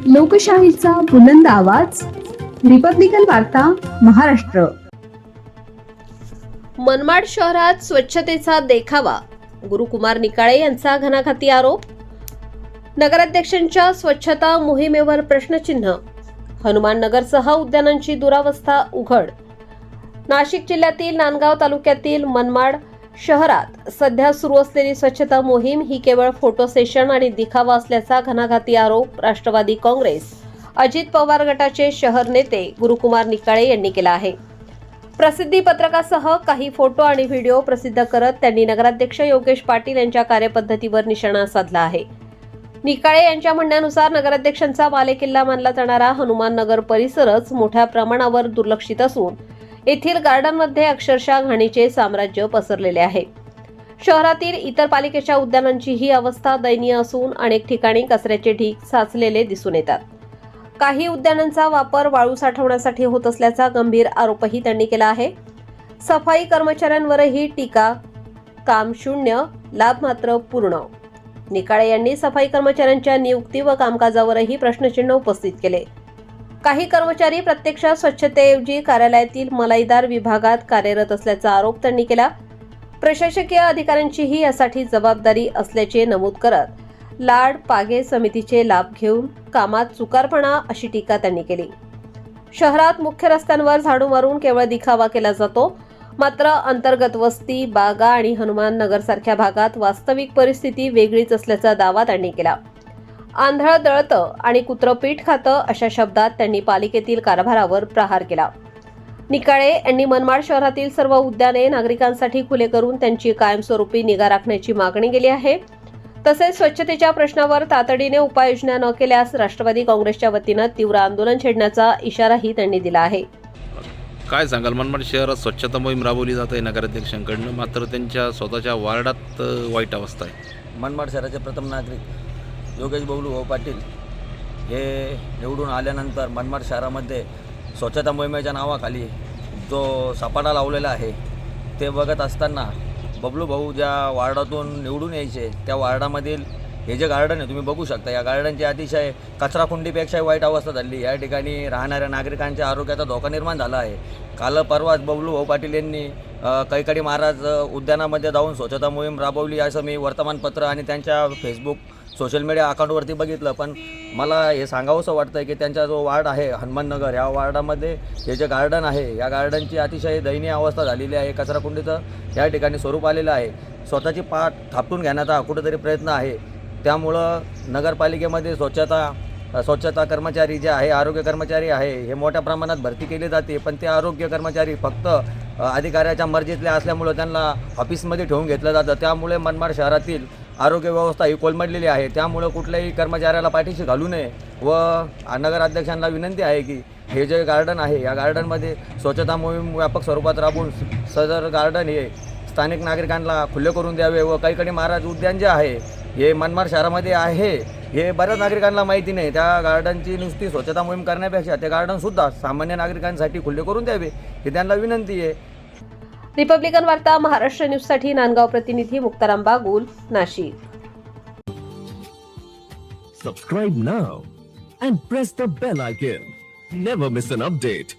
लोकशाहीचा बुलंद आवाज, रिपब्लिकन वार्ता, महाराष्ट्र. मनमाड शहरात स्वच्छतेचा देखावा, गुरुकुमार निकाळे यांचा घणाघाती आरोप. नगराध्यक्षांच्या स्वच्छता मोहिमेवर प्रश्नचिन्ह. हनुमान नगरसह उद्यानांची दुरावस्था उघड. नाशिक जिल्ह्यातील नांदगाव तालुक्यातील मनमाड शहरात सध्या सुरू असलेली स्वच्छता मोहीम ही केवळ फोटो सेशन आणि दिखावा असल्याचा घणाघाती आरोप राष्ट्रवादी काँग्रेस अजित पवार गटाचे शहर नेते गुरुकुमार निकाळे यांनी केला आहे. प्रसिद्धी पत्रकासह काही फोटो आणि व्हिडिओ प्रसिद्ध करत त्यांनी नगराध्यक्ष योगेश पाटील यांच्या कार्यपद्धतीवर निशाणा साधला आहे. निकाळे यांच्या म्हणण्यानुसार नगराध्यक्षांचा बालेकिल्ला मानला जाणारा हनुमान नगर परिसरच मोठ्या प्रमाणावर दुर्लक्षित असून येथील गार्डनमध्ये अक्षरशः घाणीचे साम्राज्य पसरलेले आहे. शहरातील इतर पालिकेच्या उद्यानांची ही अवस्था दयनीय असून अनेक ठिकाणी कचऱ्याचे ढीग साचलेले दिसून येतात. काही उद्यानांचा वापर वाळू साठवण्यासाठी होत असल्याचा गंभीर आरोपही त्यांनी केला आहे. सफाई कर्मचाऱ्यांवरही टीका. काम शून्य, लाभ मात्र पूर्ण. निकाळे यांनी सफाई कर्मचाऱ्यांच्या नियुक्ती व कामकाजावरही प्रश्नचिन्ह उपस्थित केले. काही कर्मचारी प्रत्यक्षात स्वच्छतेऐवजी कार्यालयातील मलाईदार विभागात कार्यरत असल्याचा आरोप त्यांनी केला. प्रशासकीय अधिकाऱ्यांचीही यासाठी जबाबदारी असल्याचे नमूद करत लाड पागे समितीचे लाभ घेऊन कामात चुकारपणा अशी टीका त्यांनी केली. शहरात मुख्य रस्त्यांवर झाडू मारून केवळ दिखावा केला जातो, मात्र अंतर्गत वस्ती, बागा आणि हनुमान नगर सारख्या भागात वास्तविक परिस्थिती वेगळीच असल्याचा दावा त्यांनी केला. आंधळ दळतं आणि कुत्रं पीठ खातं अशा शब्दात त्यांनी पालिकेतील कारभारावर प्रहार केला. निकाळे यांनी मनमाड शहरातील सर्व उद्याने नागरिकांसाठी खुले करून त्यांची कायमस्वरूपी निगा राखण्याची मागणी केली आहे. तसेच स्वच्छतेच्या प्रश्नावर तातडीने उपाययोजना न केल्यास राष्ट्रवादी काँग्रेसच्या वतीनं तीव्र आंदोलन छेडण्याचा इशाराही त्यांनी दिला आहे. काय सांगाल, मनमाड शहरात स्वच्छता मोहीम राबवली जात आहे नगराध्यक्षांकडनं, मात्र त्यांच्या स्वतःच्या वार्डात वाईट अवस्था आहे. मनमाड शहराचे प्रथम नागरिक योगेश बबलू पाटील हे निवडून आल्यानंतर मनमाड शहरामध्ये स्वच्छता मोहिमेच्या नावाखाली जो सपाटा लावलेला आहे ते बघत असताना बबलू भाऊ ज्या वार्डातून निवडून यायचे त्या वार्डामधील हे जे गार्डन आहे तुम्ही बघू शकता, या गार्डनची अतिशय कचराकुंडीपेक्षाही वाईट अवस्था झाली. या ठिकाणी राहणाऱ्या नागरिकांच्या आरोग्याचा धोका निर्माण झाला आहे. काल परवाच बबलू भाऊ पाटील यांनी कैकाडी महाराज उद्यानामध्ये जाऊन स्वच्छता मोहीम राबवली असं मी वर्तमानपत्र आणि त्यांच्या फेसबुक सोशल मीडिया अकाउंटवरती बघितलं. पण मला हे सांगावंसं वाटतं की त्यांचा जो वार्ड आहे हनुमान नगर, या वार्डामध्ये हे जे गार्डन आहे या गार्डनची अतिशय दयनीय अवस्था झालेली आहे. कचराकुंडीचं या ठिकाणी स्वरूप आलेलं आहे. स्वतःची पाठ थापटून घेण्याचा कुठेतरी प्रयत्न आहे. त्यामुळं नगरपालिकेमध्ये स्वच्छता कर्मचारी जे आहे, आरोग्य कर्मचारी आहे, हे मोठ्या प्रमाणात भरती केली जाते. पण ते आरोग्य कर्मचारी फक्त अधिकाऱ्याच्या मर्जीतले असल्यामुळं त्यांना ऑफिसमध्ये ठेवून घेतलं जातं. त्यामुळे मनमाड शहरातील आरोग्य व्यवस्था ही कोलमडलेली आहे. त्यामुळं कुठल्याही कर्मचाऱ्याला पाठीशी घालू नये व नगराध्यक्षांना विनंती आहे की हे जे गार्डन आहे या गार्डनमध्ये स्वच्छता मोहीम व्यापक स्वरूपात राबवून सदर गार्डन हे स्थानिक नागरिकांना खुले करून द्यावे व कैकाडी महाराज उद्यान जे आहे हे मनमाड शहरामध्ये आहे हे बऱ्याच नागरिकांना माहिती नाही. त्या गार्डनची नुसती स्वच्छता मोहीम करण्यापेक्षा ते गार्डनसुद्धा सामान्य नागरिकांसाठी खुले करून द्यावे ही त्यांना विनंती आहे. रिपब्लिकन वार्ता महाराष्ट्र न्यूजसाठी नांदगाव प्रतिनिधी Muktaram Bagul, Nashik. Subscribe now and press the bell icon. Never miss an update.